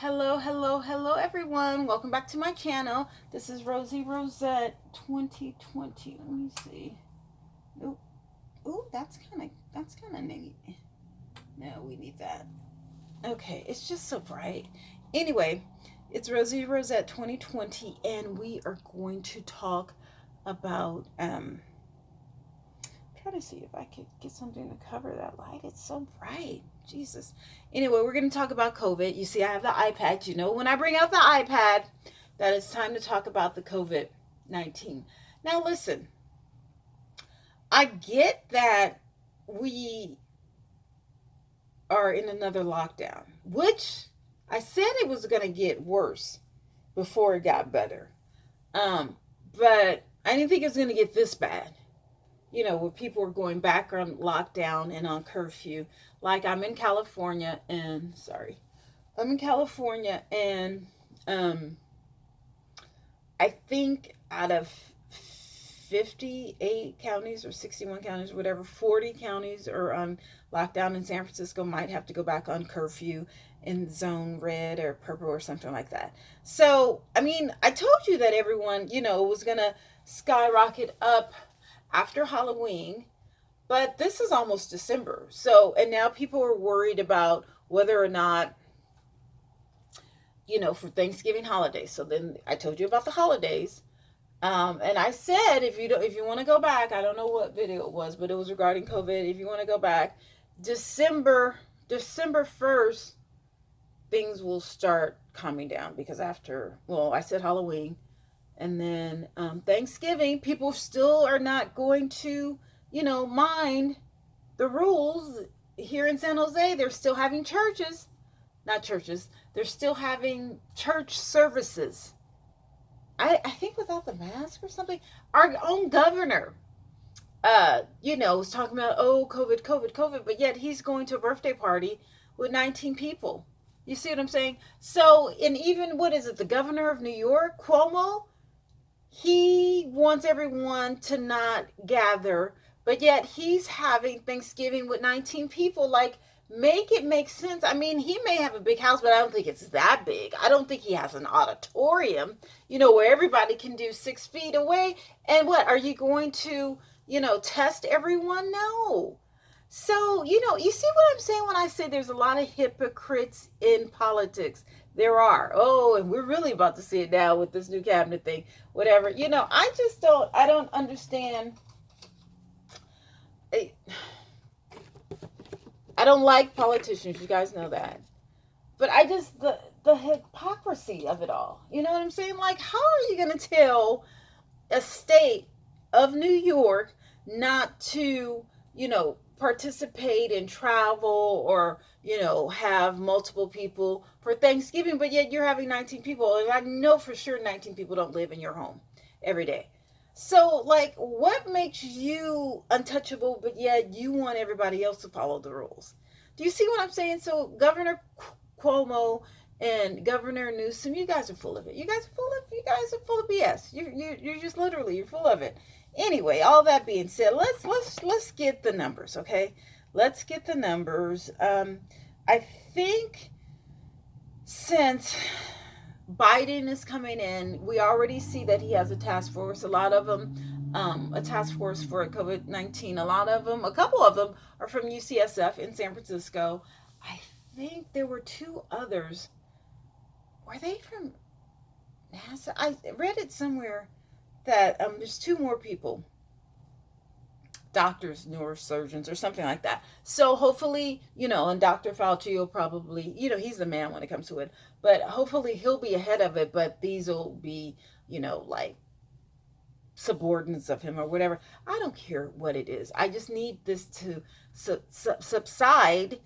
Hello everyone. Welcome back to my channel. This is Rosie Rosette 2020. Let me see. Ooh, that's kind of neat. No, we need that. Okay, it's just so bright. Anyway, it's Rosie Rosette 2020 and we are going to talk about trying to see if I could get something to cover that light. It's so bright. Jesus. Anyway, we're going to talk about COVID. You see, I have the iPad. You know, when I bring out the iPad, that it's time to talk about the COVID-19. Now, listen, I get that we are in another lockdown, which I said it was going to get worse before it got better. But I didn't think it was going to get this bad. You know, where people are going back on lockdown and on curfew. Like I'm in California and I think out of 58 counties or 61 counties or whatever, 40 counties are on lockdown, and San Francisco might have to go back on curfew in zone red or purple or something like that. So, I mean, I told you that everyone, was going to skyrocket up after Halloween, but this is almost December. So, and now people are worried about whether or not, for Thanksgiving holidays. So then I told you about the holidays. And I said, if you want to go back, I don't know what video it was, but it was regarding COVID. If you want to go back, December 1st, things will start calming down because I said Halloween. And then Thanksgiving, people still are not going to, mind the rules. Here in San Jose, they're still having they're still having church services. I think without the mask or something. Our own governor, was talking about, COVID, but yet he's going to a birthday party with 19 people. You see what I'm saying? So, and even, the governor of New York, Cuomo, he wants everyone to not gather, but yet he's having Thanksgiving with 19 people. Like, make it make sense. I mean, he may have a big house, but I don't think it's that big. I don't think he has an auditorium, where everybody can do 6 feet away. And what, are you going to, test everyone? No. So, you see what I'm saying when I say there's a lot of hypocrites in politics. There are. Oh, and we're really about to see it now with this new cabinet thing, whatever. I don't understand. I don't like politicians. You guys know that. But the hypocrisy of it all. You know what I'm saying? Like, how are you going to tell a state of New York not to, participate in travel or, have multiple people for Thanksgiving, but yet you're having 19 people. And I know for sure 19 people don't live in your home every day. So, like, what makes you untouchable, but yet you want everybody else to follow the rules? Do you see what I'm saying? So, Governor Cuomo and Governor Newsom, you guys are full of it. You guys are full of BS. You're just literally, you're full of it. Anyway, all that being said, let's get the numbers, okay? Let's get the numbers. I think since Biden is coming in, we already see that he has a task force. A lot of them, a task force for COVID-19. A couple of them are from UCSF in San Francisco. I think there were 2 others. Were they from NASA? I read it somewhere that there's 2 more people, doctors, neurosurgeons, or something like that. So hopefully, and Dr. Fauci will probably, he's the man when it comes to it, but hopefully he'll be ahead of it, but these will be, like subordinates of him or whatever. I don't care what it is. I just need this to subside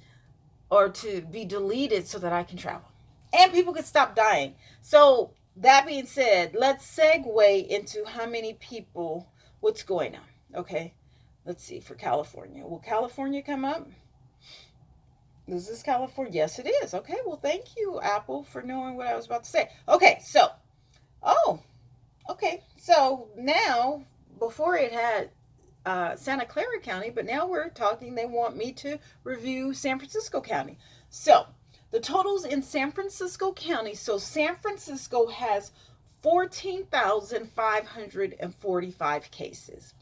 or to be deleted so that I can travel and people can stop dying. So that being said, let's segue into how many people, what's going on. Okay, let's see, for California. Will California come up? Is this California? Yes, it is. Okay, well, thank you, Apple, for knowing what I was about to say. Okay, so now, before it had Santa Clara County, but now we're talking, they want me to review San Francisco County. So, The totals in San Francisco County. So San Francisco has 14,545 cases.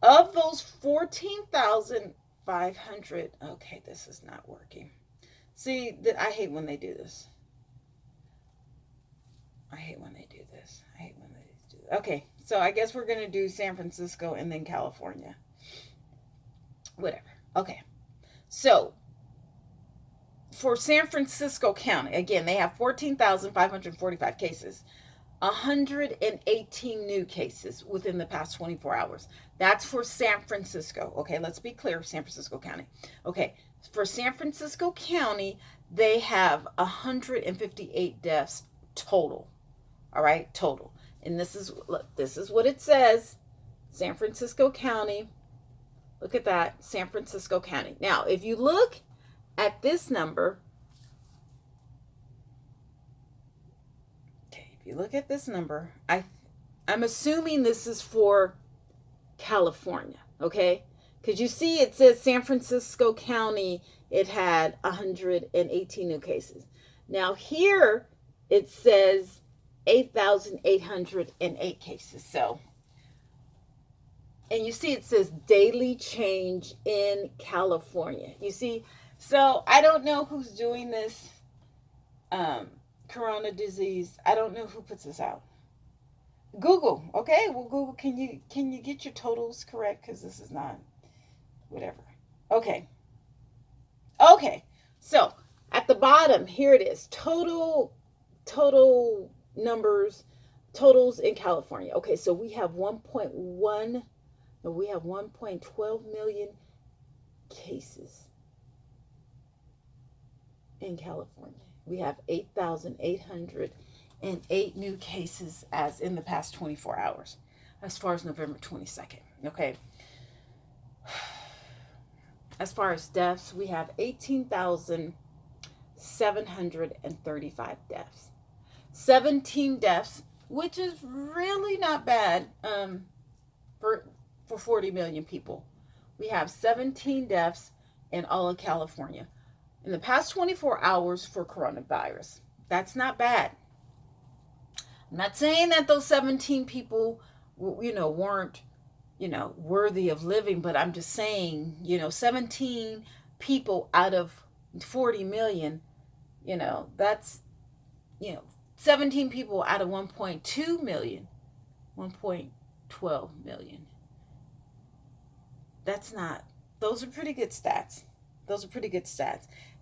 Of those 14,500, okay, this is not working. See, I hate when they do this. Okay, so I guess we're going to do San Francisco and then California. Whatever. Okay. So, for San Francisco County, again, they have 14,545 cases. 118 new cases within the past 24 hours. That's for San Francisco. Okay, let's be clear, San Francisco County. Okay, for San Francisco County, they have 158 deaths total. All right, total. And this is what it says. San Francisco County. Look at that, San Francisco County. Now, if you look at this number, I'm assuming this is for California, okay? Because you see it says San Francisco County, it had 118 new cases. Now here it says 8,808 cases. So, and you see it says daily change in California. You see, so I don't know who's doing this corona disease. I don't know who puts this out. Google, okay? Well, Google, can you get your totals correct? Because this is not whatever. Okay. So at the bottom, here it is. Total numbers, totals in California. Okay, so we have 1.12 million cases in California. We have 8,808 new cases as in the past 24 hours, as far as November 22nd. Okay. As far as deaths, we have 18,735 deaths. 17 deaths, which is really not bad for 40 million people. We have 17 deaths in all of California in the past 24 hours for coronavirus. That's not bad. I'm not saying that those 17 people, weren't, worthy of living, but I'm just saying, 17 people out of 40 million, that's, 17 people out of 1.2 million, 1.12 million. Those are pretty good stats.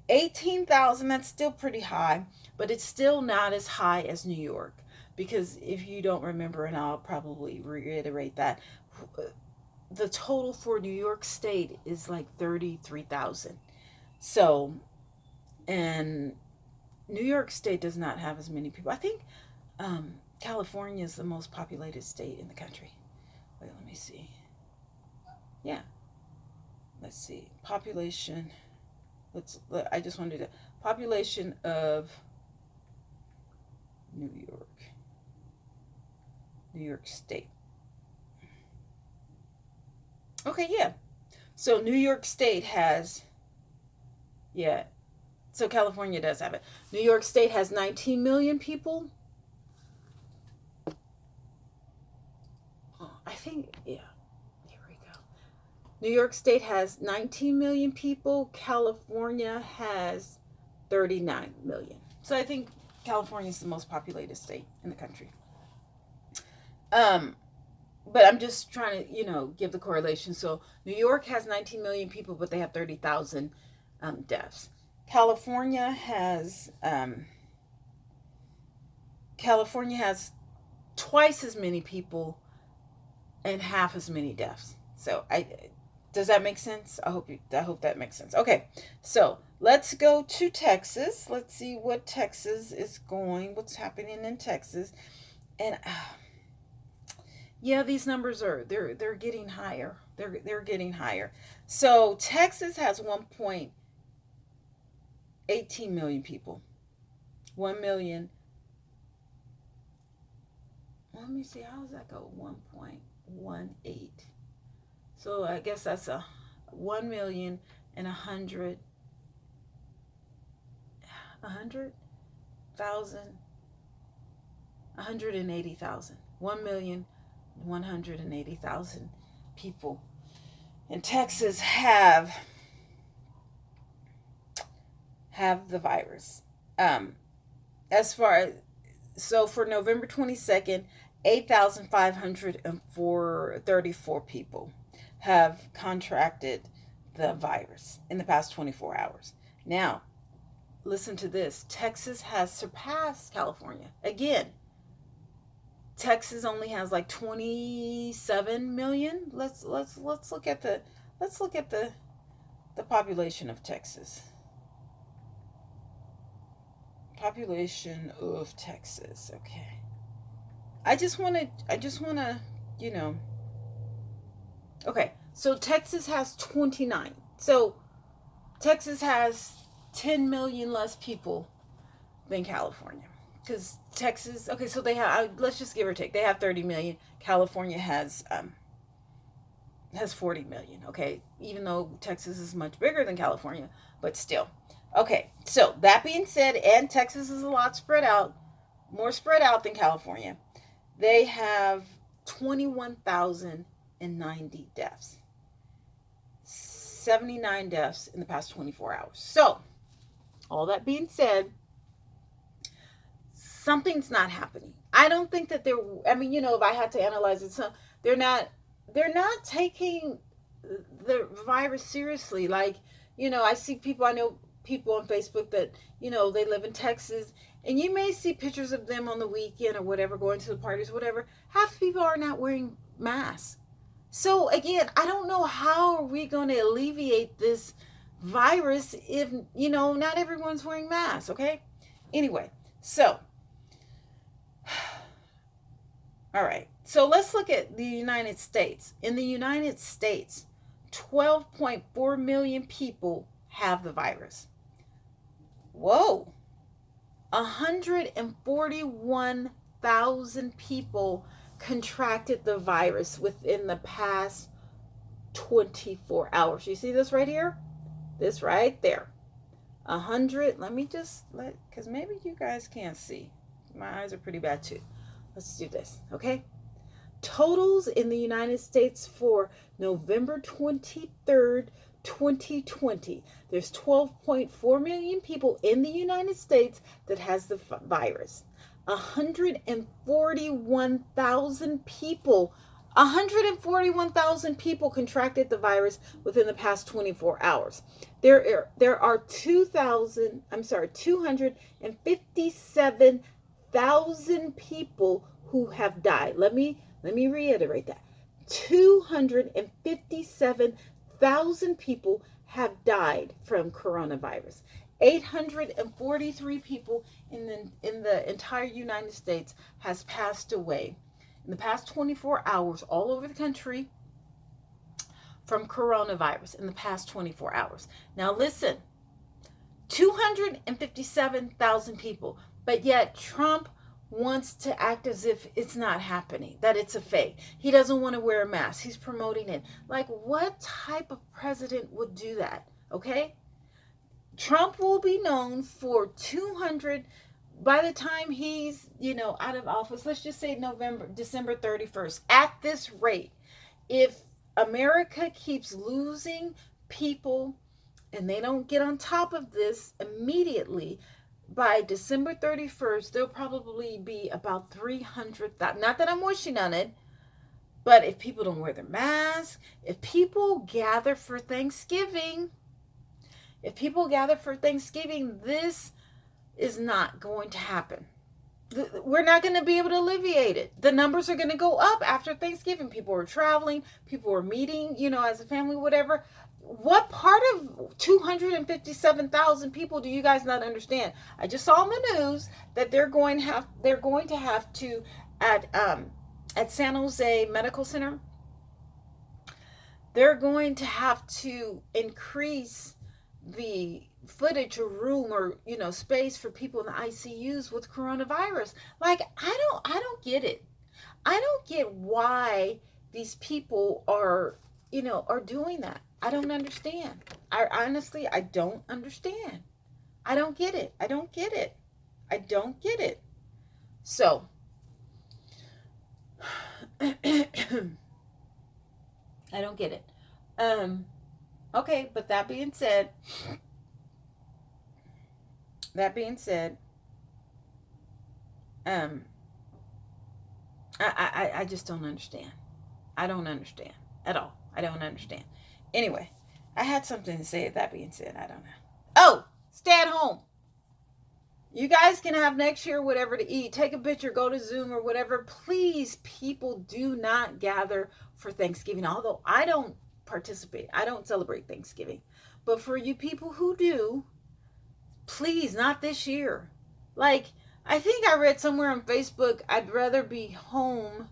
18,000, that's still pretty high, but it's still not as high as New York. Because if you don't remember, and I'll probably reiterate that, the total for New York State is like 33,000. So, and New York State does not have as many people. I think California is the most populated state in the country. Wait, let me see. Yeah. Let's see. Population. I just wanted to. Population of New York State. Okay, yeah. So New York State has, yeah. So California does have it. New York State has 19 million people. I think, yeah. Here we go. New York State has 19 million people. California has 39 million. So I think California is the most populated state in the country. But I'm just trying to, give the correlation. So New York has 19 million people, but they have 30,000 deaths. California has twice as many people and half as many deaths. So does that make sense? I hope that makes sense. Okay, so let's go to Texas. Let's see what Texas is what's happening in Texas. And yeah, these numbers they're getting higher. They're getting higher. So Texas has 1.18 million people. 1 million. Let me see, how does that go? 1.18. So I guess that's 1,100,000. 100,000, 180,000, 1,180,000 people in Texas have the virus. As far as, so for November 22nd, 8,534 people have contracted the virus in the past 24 hours. Now, listen to this. Texas has surpassed California. Again, Texas only has like 27 million. Let's look at the population of Texas. Population of Texas. Okay. I just want to, okay. So Texas has 29. So Texas has 10 million less people than California. Because Texas, okay, so they have, let's just give or take, they have 30 million. California has 40 million, okay? Even though Texas is much bigger than California, but still. Okay, so that being said, and Texas is a lot spread out, more spread out than California. They have 21,090 deaths. 79 deaths in the past 24 hours. So, all that being said, something's not happening. I don't think that they're, I mean, if I had to analyze it, so they're not taking the virus seriously. Like, I see people, I know people on Facebook that, they live in Texas, and you may see pictures of them on the weekend or whatever, going to the parties, whatever. Half the people are not wearing masks. So again, I don't know how are we going to alleviate this virus if, not everyone's wearing masks, okay? Anyway, so, all right. So let's look at the United States. In the United States, 12.4 million people have the virus. Whoa. 141,000 people contracted the virus within the past 24 hours. You see this right here? This right there. 100. Let me just because maybe you guys can't see. My eyes are pretty bad too. Let's do this, okay? Totals in the United States for November 23rd, 2020. There's 12.4 million people in the United States that has the virus. 141,000 people contracted the virus within the past 24 hours. There are 257,000 people who have died. Let me reiterate that. 257,000 people have died from coronavirus. 843 people in the entire United States has passed away in the past 24 hours all over the country from coronavirus in the past 24 hours. Now listen, 257,000 people, but yet Trump wants to act as if it's not happening, that it's a fake. He doesn't want to wear a mask. He's promoting it. Like, what type of president would do that? Okay? Trump will be known for 200, by the time he's, out of office, let's just say December 31st. At this rate, if America keeps losing people and they don't get on top of this immediately, by December 31st, there'll probably be about 300,000. Not that I'm wishing on it, but if people don't wear their mask, if people gather for Thanksgiving, this is not going to happen. We're not going to be able to alleviate it. The numbers are going to go up after Thanksgiving. People are traveling. People are meeting, as a family, whatever. What part of 257,000 people do you guys not understand? I just saw on the news that they're going to have to at San Jose Medical Center. They're going to have to increase the footage or room or space for people in the ICUs with coronavirus. Like, I don't get it. I don't get why these people are doing that. I don't understand. I honestly don't understand. I don't get it. I don't get it. I don't get it. So, I don't get it. Okay, but that being said, um, I just don't understand. I don't understand at all. I don't understand. Anyway, I had something to say. That being said, I don't know. Oh, stay at home. You guys can have next year whatever to eat. Take a picture, go to Zoom or whatever. Please, people, do not gather for Thanksgiving. Although I don't participate, I don't celebrate Thanksgiving. But for you people who do, please, not this year. Like, I think I read somewhere on Facebook, I'd rather be home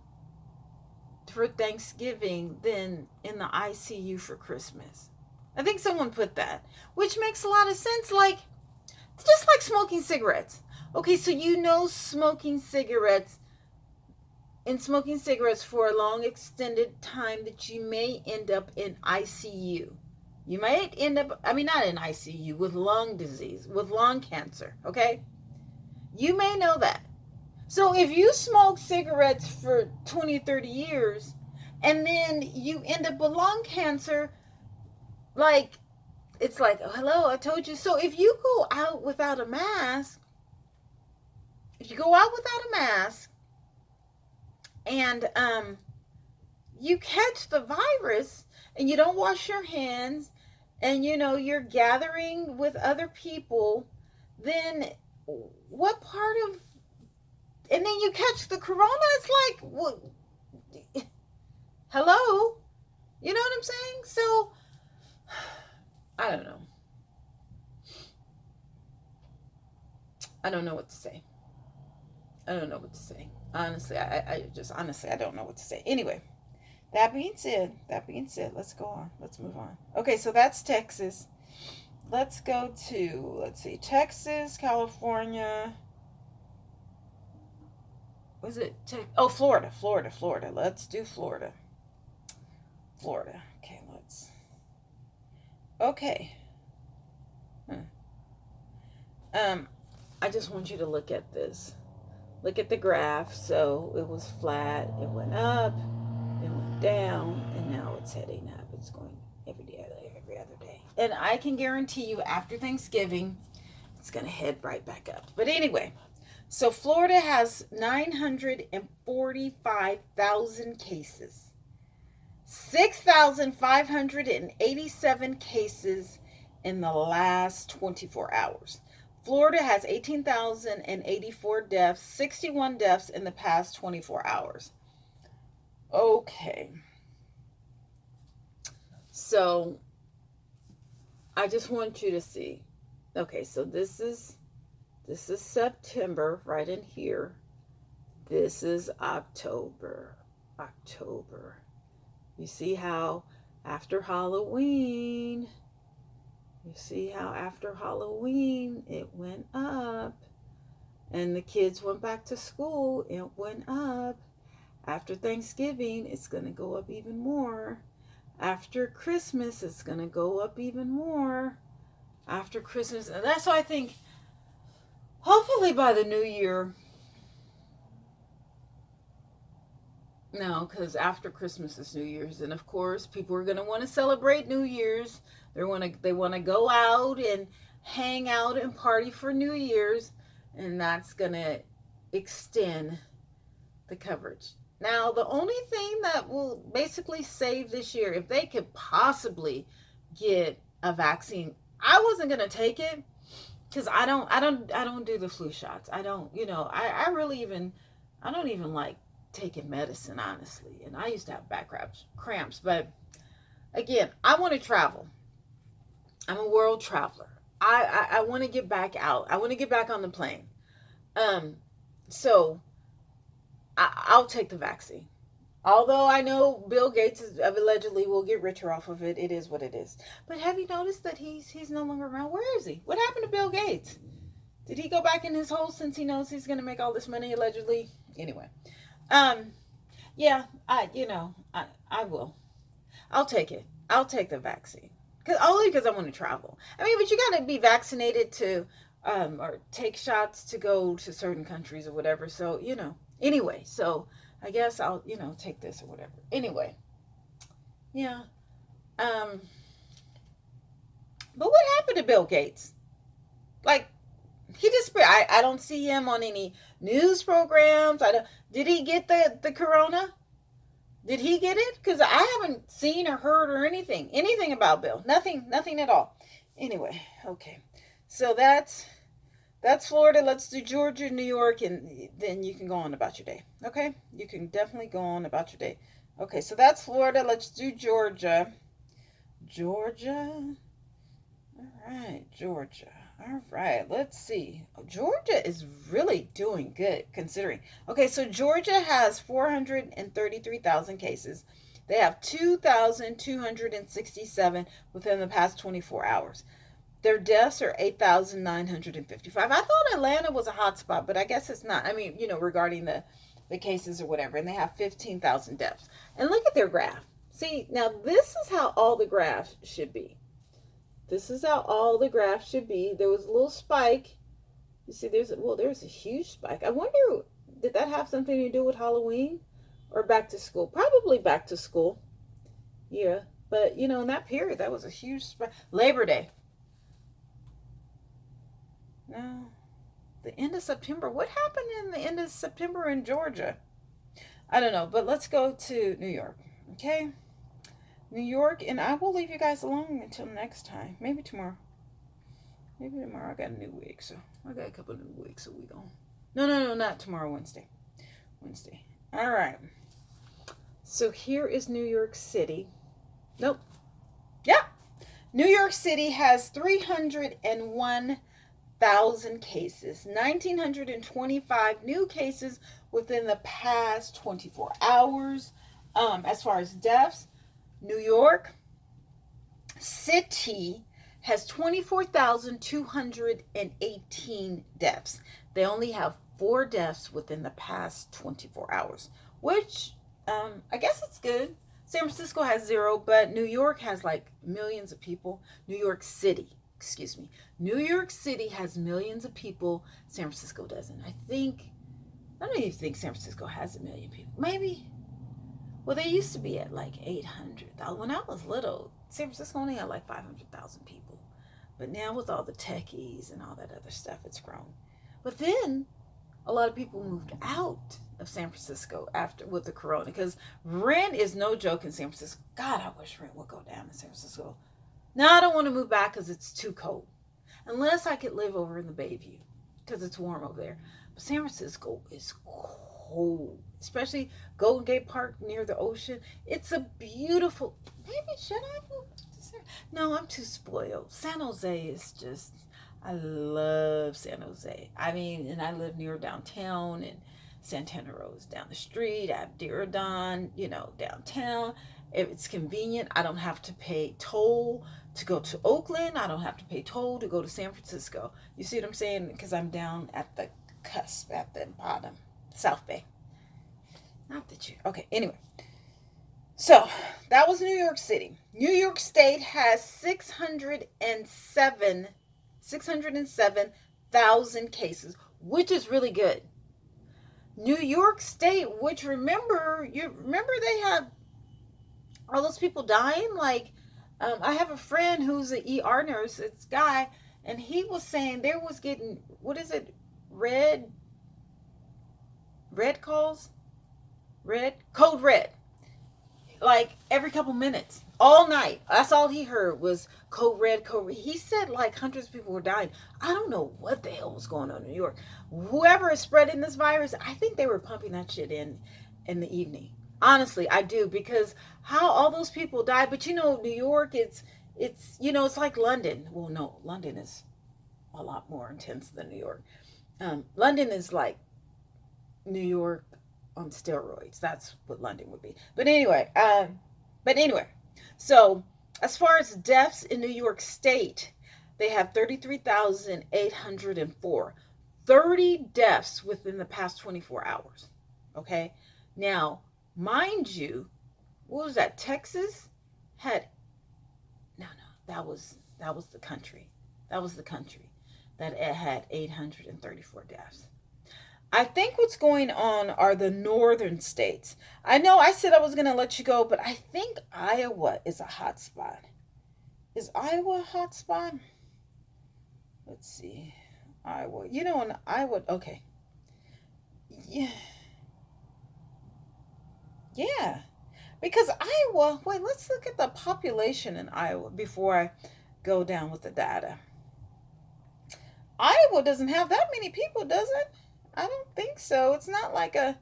for Thanksgiving than in the ICU for Christmas. I think someone put that, which makes a lot of sense. Like, just like smoking cigarettes. Okay, so smoking cigarettes for a long extended time that you may end up in ICU. You might end up, not in ICU, with lung disease, with lung cancer, okay? You may know that. So if you smoke cigarettes for 20, 30 years, and then you end up with lung cancer, like, it's like, oh, hello, I told you. So if you go out without a mask, and you catch the virus and you don't wash your hands, and you're gathering with other people, then what part of, and then you catch the corona, it's like, what? Hello? You know what I'm saying? So, I don't know. I don't know what to say. Honestly, I don't know what to say. Anyway, that being said, let's go on. Let's move on. Okay, so that's Texas. Let's go to, Texas, California. Was it? Florida. Let's do Florida. Okay, Okay. I just want you to look at this. Look at the graph. So it was flat, it went up, it went down, and now it's heading up. It's going every other day. And I can guarantee you after Thanksgiving, it's going to head right back up. But anyway, so Florida has 945,000 cases. 6,587 cases in the last 24 hours. Florida has 18,084 deaths, 61 deaths in the past 24 hours. Okay. So, I just want you to see. Okay, so this is September right in here. This is October. You see how after Halloween, it went up. And the kids went back to school, it went up. After Thanksgiving, it's going to go up even more. After Christmas, it's going to go up even more. After Christmas, and that's why I think, hopefully by the new year, no, because after Christmas is New Year's, and of course, people are going to want to celebrate New Year's. They want to go out and hang out and party for New Year's, and that's going to extend the coverage. Now, the only thing that will basically save this year, if they could possibly get a vaccine, I wasn't going to take it because I don't do the flu shots. I don't, I don't even like taking medicine, honestly. And I used to have back cramps. But again, I want to travel. I'm a world traveler. I want to get back out. I want to get back on the plane. So I'll take the vaccine. Although I know Bill Gates allegedly will get richer off of it. It is what it is. But have you noticed that he's no longer around? Where is he? What happened to Bill Gates? Did he go back in his hole since he knows he's going to make all this money allegedly? Anyway. Yeah, I will. I'll take it. I'll take the vaccine. Only because I want to travel. I mean, but you got to be vaccinated to, or take shots to go to certain countries or whatever. So, anyway, so I guess I'll, take this or whatever. Anyway, yeah. Um, but what happened to Bill Gates? Like, he just, I don't see him on any news programs. I don't, did he get the corona? Did he get it? Because I haven't seen or heard or anything about Bill. Nothing at all. Anyway, okay. So that's Florida. Let's do Georgia, New York, and then you can go on about your day. Okay? You can definitely go on about your day. Okay, so that's Florida. Let's do Georgia. Georgia. All right, Georgia. All right, let's see. Georgia is really doing good considering. Okay, so Georgia has 433,000 cases. They have 2,267 within the past 24 hours. Their deaths are 8,955. I thought Atlanta was a hot spot, but I guess it's not. I mean, regarding the cases or whatever, and they have 15,000 deaths. And look at their graph. See, now this is how all the graphs should be. This is how all the graphs should be. There was a little spike. You see, there's a huge spike. I wonder, did that have something to do with Halloween or back to school? Probably back to school. Yeah, but in that period, that was a huge spike. Labor Day. No, the end of September. What happened in the end of September in Georgia? I don't know, but let's go to New York. Okay? New York, and I will leave you guys alone until next time. Maybe tomorrow. Maybe tomorrow. I got a new wig, so I got a couple of new wigs, so we go. No, not tomorrow. Wednesday. All right. So here is New York City. Nope. Yeah. New York City has 301,000 cases, 1,925 new cases within the past 24 hours. As far as deaths, New York City has 24,218 deaths. They only have 4 deaths within the past 24 hours, which I guess it's good. San Francisco has 0, but New York has like millions of people. New York City has millions of people. San Francisco doesn't. I don't even think San Francisco has 1 million people. Maybe. Well, they used to be at like 800,000. When I was little, San Francisco only had like 500,000 people. But now with all the techies and all that other stuff, it's grown. But then a lot of people moved out of San Francisco with the corona, because rent is no joke in San Francisco. God, I wish rent would go down in San Francisco. Now I don't want to move back because it's too cold. Unless I could live over in the Bayview because it's warm over there. But San Francisco is cold, especially Golden Gate Park near the ocean. It's a beautiful. Maybe should I move to San? No, I'm too spoiled. San Jose is just. I love San Jose. I mean, and I live near downtown, and Santana Row is down the street. I have Diridon, downtown. If it's convenient, I don't have to pay toll to go to Oakland. I don't have to pay toll to go to San Francisco. You see what I'm saying? Because I'm down at the cusp, at the bottom, South Bay. Not that you. Okay, anyway. So, that was New York City. New York State has 607,000 cases, which is really good. New York State, which remember they have all those people dying. Like, I have a friend who's an ER nurse, it's a guy, and he was saying there was getting, what is it, red calls? Code red. Like every couple minutes, all night. That's all he heard was code red. He said like hundreds of people were dying. I don't know what the hell was going on in New York. Whoever is spreading this virus, I think they were pumping that shit in the evening. Honestly, I do, because how all those people died. But New York, it's like London. Well, no, London is a lot more intense than New York. London is like New York on steroids. That's what London would be. But anyway, so as far as deaths in New York State, they have 33,804. 30 deaths within the past 24 hours. Okay? Now, mind you, what was that? Texas had, no, that was the country. That was the country that it had 834 deaths. I think what's going on are the northern states. I know I said I was going to let you go, but I think Iowa is a hot spot. Is Iowa a hot spot? Let's see. Iowa. You know, in Iowa, okay. Yeah. Yeah. Because Iowa, wait, let's look at the population in Iowa before I go down with the data. Iowa doesn't have that many people, does it? I don't think so. It's not like a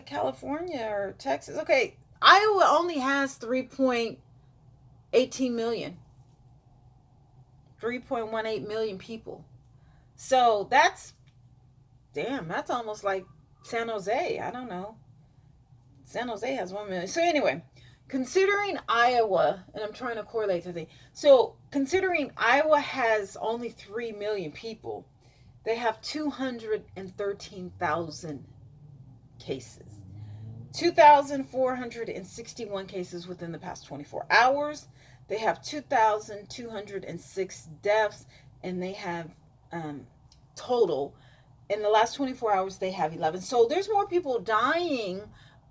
California or Texas. Okay, Iowa only has 3.18 million, 3.18 million people. So that's almost like San Jose. I don't know. San Jose has 1 million. So anyway, considering Iowa, and I'm trying to correlate to the, so considering Iowa has only 3 million people, they have 213,000 cases. 2,461 cases within the past 24 hours. They have 2,206 deaths, and they have total in the last 24 hours they have 11. So there's more people dying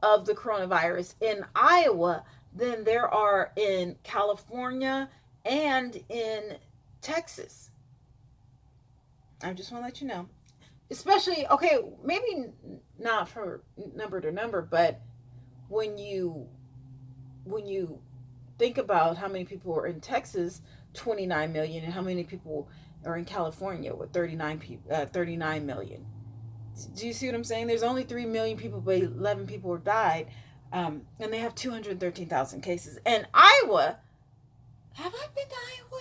of the coronavirus in Iowa than there are in California and in Texas. I just want to let you know. Especially, okay, maybe not for number to number, but when you think about how many people are in Texas, 29 million, and how many people are in California with 39 million. Do you see what I'm saying? There's only 3 million people, but 11 people have died, and they have 213,000 cases. And Iowa, have I been to Iowa?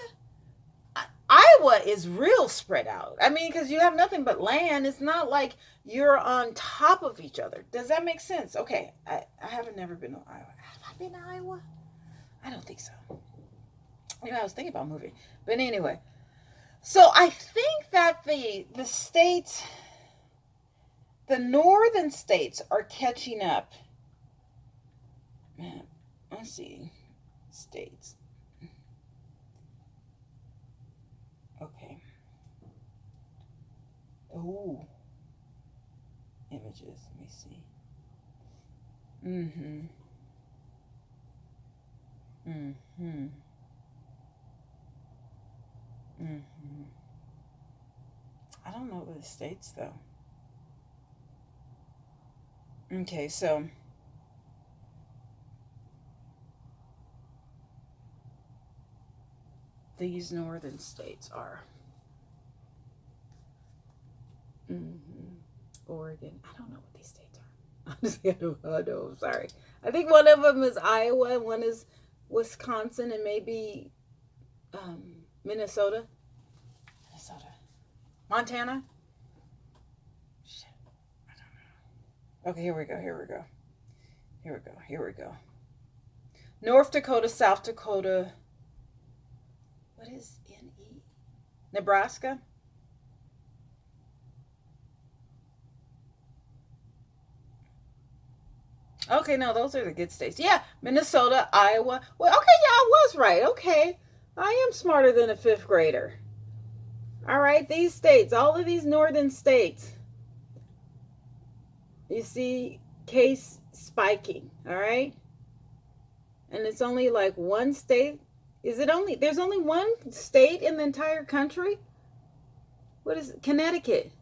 Iowa is real spread out. I mean, because you have nothing but land. It's not like you're on top of each other. Does that make sense? Okay, I haven't never been to Iowa. Have I been to Iowa? I don't think so. You know, I was thinking about moving. But anyway, so I think that the states, the northern states are catching up. Let's see. States. Okay. Oh. Images. Let me see. Mm-hmm. Mm-hmm. Mm-hmm. I don't know the states though. Okay, so these northern states are Oregon. I don't know what these states are. Honestly, I don't know. I'm sorry. I think one of them is Iowa, one is Wisconsin, and maybe Minnesota. Minnesota. Montana? Shit. I don't know. Okay, here we go. Here we go. Here we go. Here we go. North Dakota, South Dakota. What is NE? Nebraska? Okay, no, those are the good states. Yeah, Minnesota, Iowa. Well, okay, yeah, I was right. Okay. I am smarter than a fifth grader. All right, these states, all of these northern states, you see case spiking, all right? And it's only like one state. There's only one state in the entire country? What is it? Connecticut.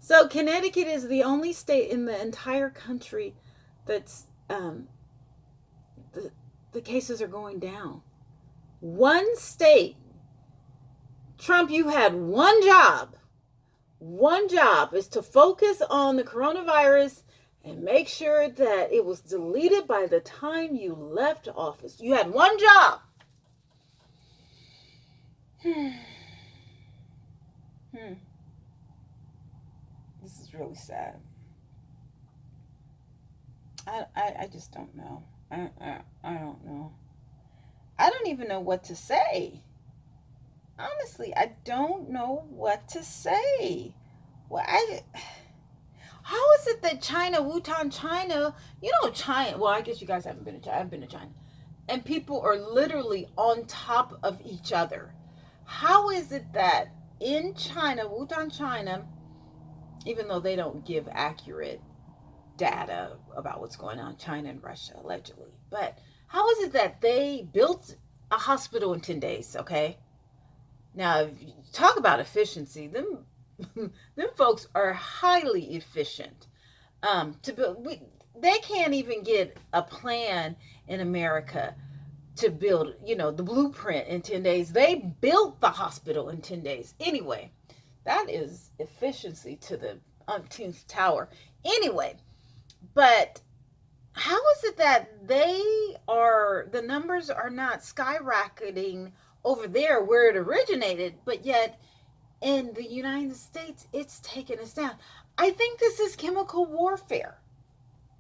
So Connecticut is the only state in the entire country that's, the cases are going down. One state. Trump, you had one job. One job is to focus on the coronavirus and make sure that it was deleted by the time you left office. You had one job. This is really sad. I just don't know. I don't know. I don't even know what to say. Honestly, I don't know what to say. Well, how is it that China, Wuhan, China, China, well, I guess you guys haven't been to China. I've been to China. and people are literally on top of each other. How is it that in China, Wuhan, China, even though they don't give accurate data about what's going on in China and Russia, allegedly, but how is it that they built a hospital in 10 days, okay? Now, if you talk about efficiency, them folks are highly efficient. To build, they can't even get a plan in America to build, the blueprint in 10 days. They built the hospital in 10 days. Anyway, that is efficiency to the umpteenth tower. Anyway, but how is it that the numbers are not skyrocketing over there where it originated, but yet in the United States, it's taken us down? I think this is chemical warfare,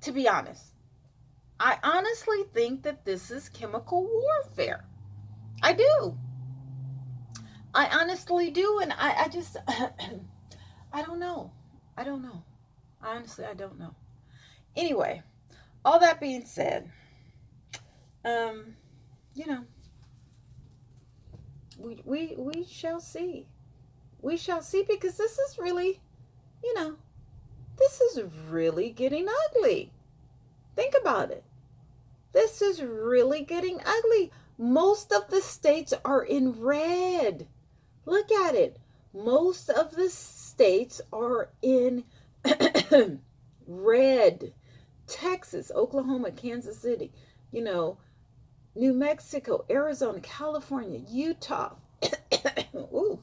to be honest. I honestly think that this is chemical warfare. I do. I honestly do. And I just, I don't know. I don't know. Honestly, I don't know. Anyway, all that being said, um, you know, we shall see. We shall see, because this is really, this is really getting ugly. Think about it. This is really getting ugly. Most of the states are in red. Look at it. Most of the states are in red. Texas, Oklahoma, Kansas City, New Mexico, Arizona, California, Utah. Ooh,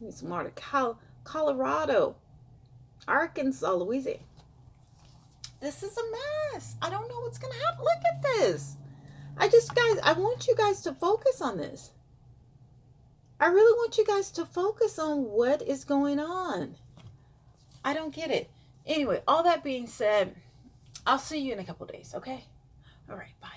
need some water. Colorado, Arkansas, Louisiana. This is a mess. I don't know what's going to happen. Look at this. I want you guys to focus on this. I really want you guys to focus on what is going on. I don't get it. Anyway, all that being said, I'll see you in a couple days, okay? All right, bye.